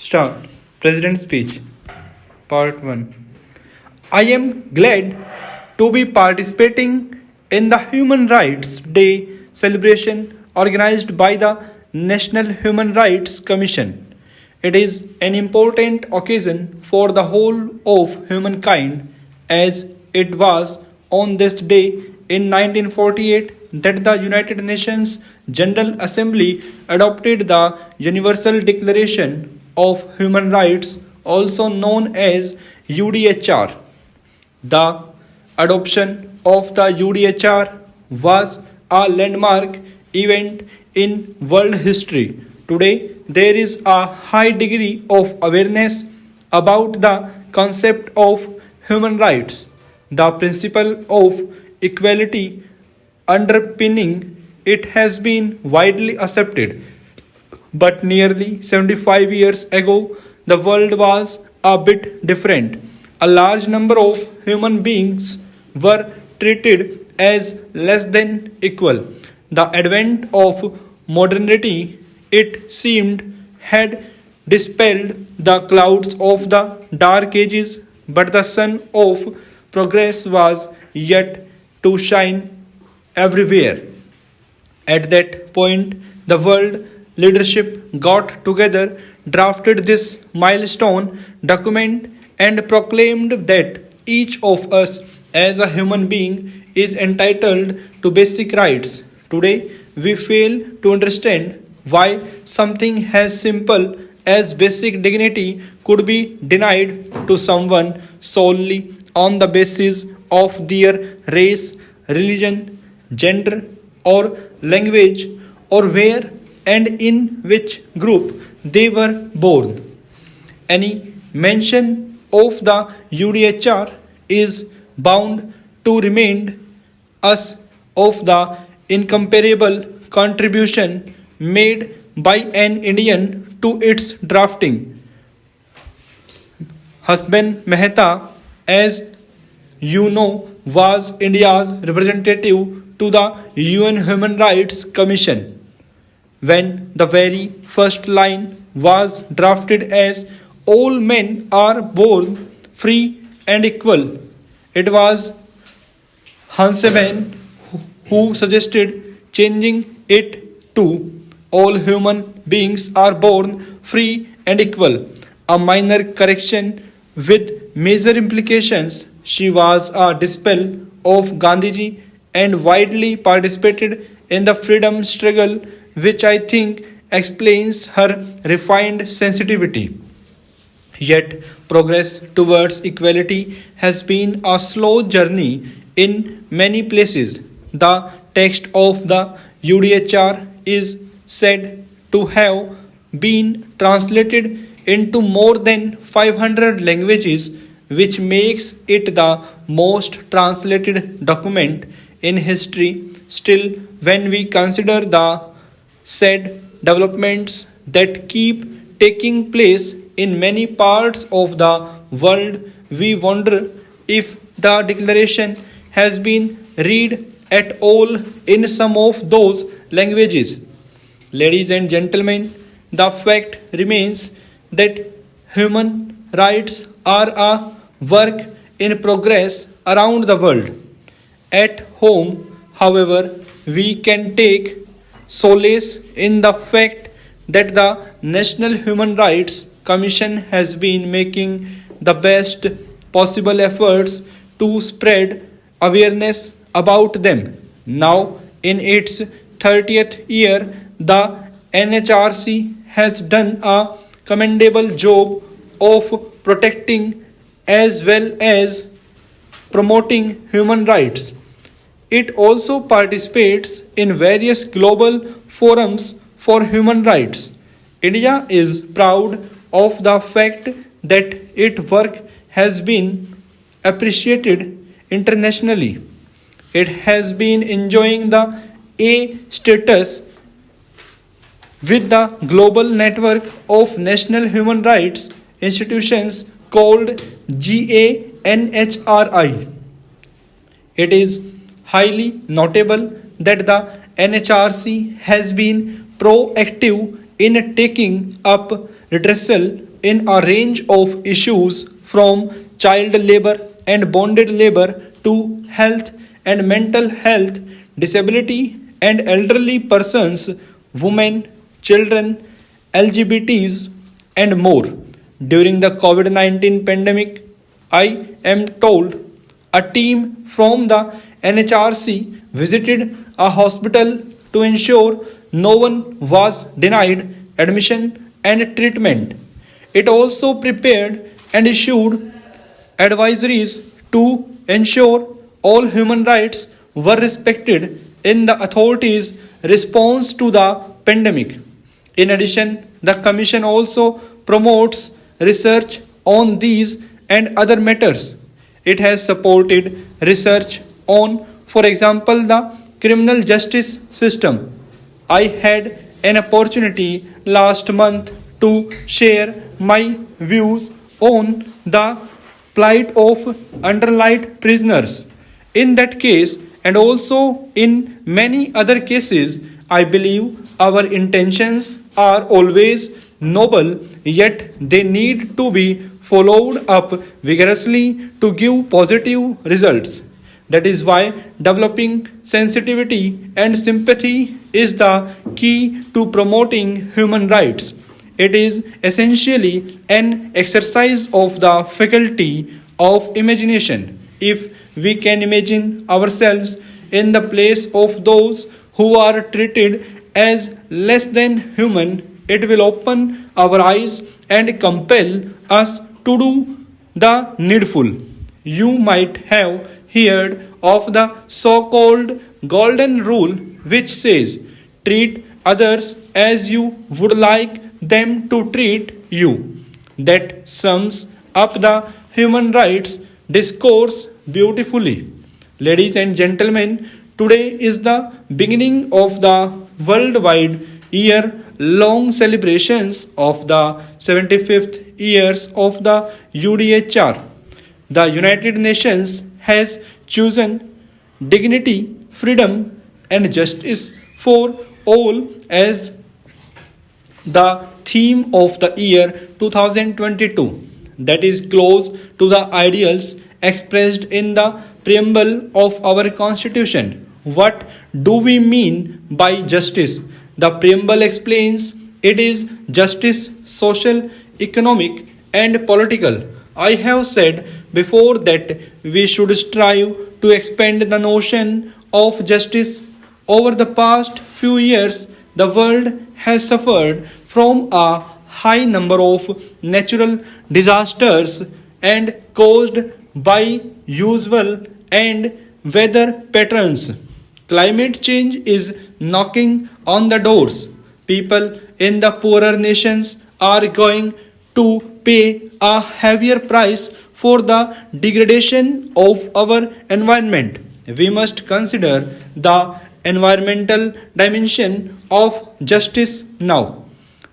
Start. President's Speech. Part 1. I am glad to be participating in the Human Rights Day celebration organized by the National Human Rights Commission. It is an important occasion for the whole of humankind, as it was on this day in 1948 that the United Nations General Assembly adopted the Universal Declaration of Human Rights, also known as UDHR. The adoption of the UDHR was a landmark event in world history. Today, there is a high degree of awareness about the concept of human rights, the principle of equality underpinning it has been widely accepted. But nearly 75 years ago, the world was a bit different. A large number of human beings were treated as less than equal. The advent of modernity, it seemed, had dispelled the clouds of the dark ages, but the sun of progress was yet to shine everywhere. At that point, the world leadership got together, drafted this milestone document, and proclaimed that each of us as a human being is entitled to basic rights. Today, we fail to understand why something as simple as basic dignity could be denied to someone solely on the basis of their race, religion, gender, or language, or where and in which group they were born. Any mention of the UDHR is bound to remind us of the incomparable contribution made by an Indian to its drafting. Husband Mehta, as you know, was India's representative to the UN Human Rights Commission. When the very first line was drafted as all men are born free and equal, it was Hanseman who suggested changing it to all human beings are born free and equal, a minor correction with major implications. She was a disciple of Gandhiji and widely participated in the freedom struggle, which I think explains her refined sensitivity. Yet, progress towards equality has been a slow journey in many places. The text of the UDHR is said to have been translated into more than 500 languages, which makes it the most translated document in history. Still, when we consider the said developments that keep taking place in many parts of the world, we wonder if the declaration has been read at all in some of those languages. Ladies and gentlemen, the fact remains that human rights are a work in progress around the world. At home, however, we can take solace in the fact that the National Human Rights Commission has been making the best possible efforts to spread awareness about them. Now, in its 30th year, the NHRC has done a commendable job of protecting as well as promoting human rights. It also participates in various global forums for human rights. India is proud of the fact that its work has been appreciated internationally. It has been enjoying the A status with the global network of national human rights institutions called GANHRI. It is highly notable that the NHRC has been proactive in taking up redressal in a range of issues from child labor and bonded labor to health and mental health, disability and elderly persons, women, children, LGBTs, and more. During the COVID 19 pandemic, I am told a team from the NHRC visited a hospital to ensure no one was denied admission and treatment. It also prepared and issued advisories to ensure all human rights were respected in the authorities' response to the pandemic. In addition, the Commission also promotes research on these and other matters. It has supported research on, for example, the criminal justice system. I had an opportunity last month to share my views on the plight of underlined prisoners. In that case, and also in many other cases, I believe our intentions are always noble, yet they need to be followed up vigorously to give positive results. That is why developing sensitivity and sympathy is the key to promoting human rights. It is essentially an exercise of the faculty of imagination. If we can imagine ourselves in the place of those who are treated as less than human, it will open our eyes and compel us to do the needful. You might have heard of the so called golden rule, which says, treat others as you would like them to treat you. That sums up the human rights discourse beautifully. Ladies and gentlemen, today is the beginning of the worldwide year long celebrations of the 75th years of the UDHR. The United Nations has chosen dignity, freedom, and justice for all as the theme of the year 2022. That is close to the ideals expressed in the preamble of our Constitution. What do we mean by justice? The preamble explains it is justice, social, economic, and political. I have said before that we should strive to expand the notion of justice. Over the past few years, the world has suffered from a high number of natural disasters and caused by usual and weather patterns. Climate change is knocking on the doors. People in the poorer nations are going to pay a heavier price for the degradation of our environment. We must consider the environmental dimension of justice now.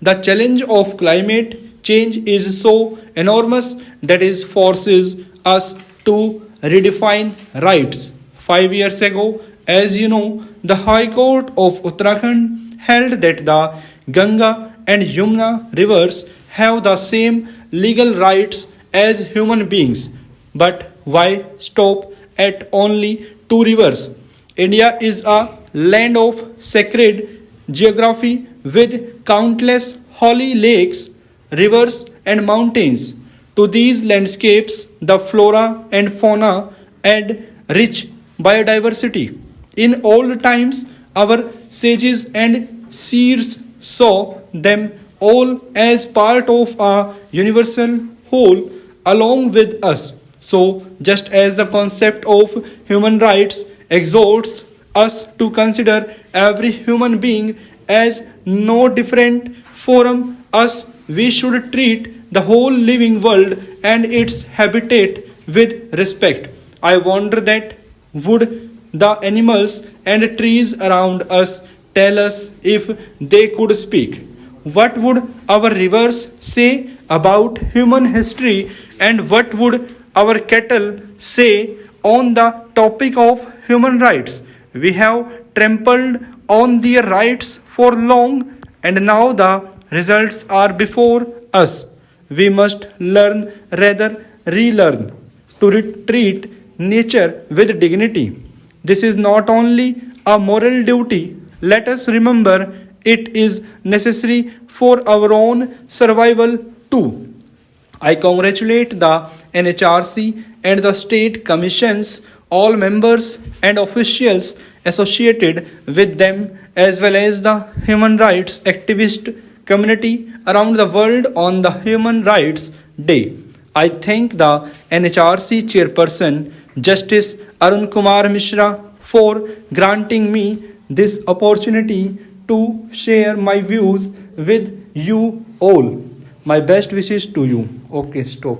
The challenge of climate change is so enormous that it forces us to redefine rights. 5 years ago, as you know, the High Court of Uttarakhand held that the Ganga and Yamuna rivers have the same legal rights as human beings. But why stop at only two rivers? India is a land of sacred geography with countless holy lakes, rivers, and mountains. To these landscapes, the flora and fauna add rich biodiversity. In old times, our sages and seers saw them all as part of a universal whole along with us. So, just as the concept of human rights exhorts us to consider every human being as no different from us, we should treat the whole living world and its habitat with respect. I wonder that would the animals and trees around us tell us if they could speak? What would our rivers say about human history, and what would our cattle say on the topic of human rights? We have trampled on their rights for long, and now the results are before us. we must learn rather relearn to treat nature with dignity. This is not only a moral duty, let us remember it is necessary for our own survival too. I congratulate the NHRC and the state commissions, all members and officials associated with them, as well as the human rights activist community around the world on the Human Rights Day. I thank the NHRC chairperson, Justice Arun Kumar Mishra, for granting me this opportunity to share my views with you all. My best wishes to you. Okay, stop.